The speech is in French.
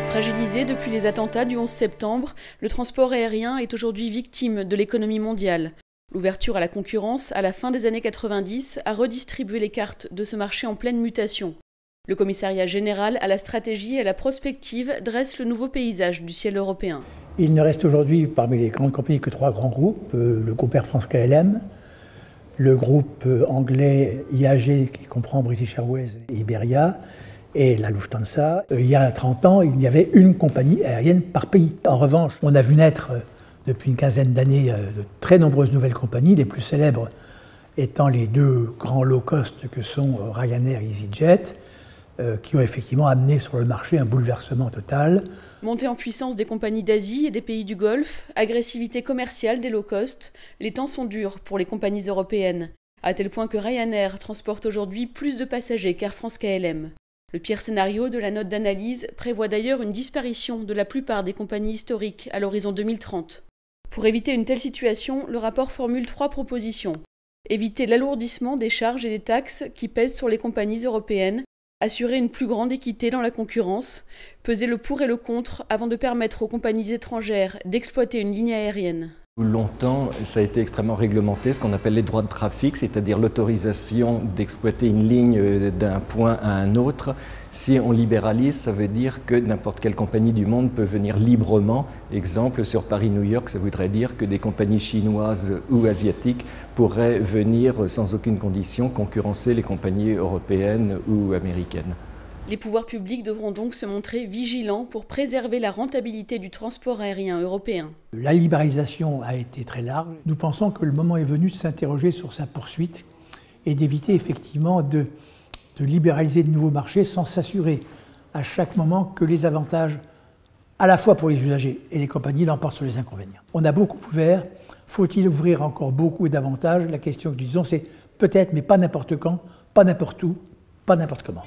Fragilisé depuis les attentats du 11 septembre, le transport aérien est aujourd'hui victime de l'économie mondiale. L'ouverture à la concurrence à la fin des années 90 a redistribué les cartes de ce marché en pleine mutation. Le commissariat général à la stratégie et à la prospective dresse le nouveau paysage du ciel européen. Il ne reste aujourd'hui parmi les grandes compagnies que 3 grands groupes, le groupe Air France-KLM, le groupe anglais IAG qui comprend British Airways et Iberia, et la Lufthansa. Il y a 30 ans, il y avait une compagnie aérienne par pays. En revanche, on a vu naître depuis une quinzaine d'années de très nombreuses nouvelles compagnies, les plus célèbres étant les 2 grands low-cost que sont Ryanair et EasyJet, qui ont effectivement amené sur le marché un bouleversement total. Montée en puissance des compagnies d'Asie et des pays du Golfe, agressivité commerciale des low-cost, les temps sont durs pour les compagnies européennes, à tel point que Ryanair transporte aujourd'hui plus de passagers qu'Air France-KLM. Le pire scénario de la note d'analyse prévoit d'ailleurs une disparition de la plupart des compagnies historiques à l'horizon 2030. Pour éviter une telle situation, le rapport formule 3 propositions. Éviter l'alourdissement des charges et des taxes qui pèsent sur les compagnies européennes, assurer une plus grande équité dans la concurrence, peser le pour et le contre avant de permettre aux compagnies étrangères d'exploiter une ligne aérienne. Longtemps, ça a été extrêmement réglementé, ce qu'on appelle les droits de trafic, c'est-à-dire l'autorisation d'exploiter une ligne d'un point à un autre. Si on libéralise, ça veut dire que n'importe quelle compagnie du monde peut venir librement. Exemple, sur Paris-New York, ça voudrait dire que des compagnies chinoises ou asiatiques pourraient venir sans aucune condition concurrencer les compagnies européennes ou américaines. Les pouvoirs publics devront donc se montrer vigilants pour préserver la rentabilité du transport aérien européen. La libéralisation a été très large. Nous pensons que le moment est venu de s'interroger sur sa poursuite et d'éviter effectivement de libéraliser de nouveaux marchés sans s'assurer à chaque moment que les avantages, à la fois pour les usagers et les compagnies, l'emportent sur les inconvénients. On a beaucoup ouvert. Faut-il ouvrir encore beaucoup et davantage? La question que nous disons, c'est peut-être, mais pas n'importe quand, pas n'importe où, pas n'importe comment.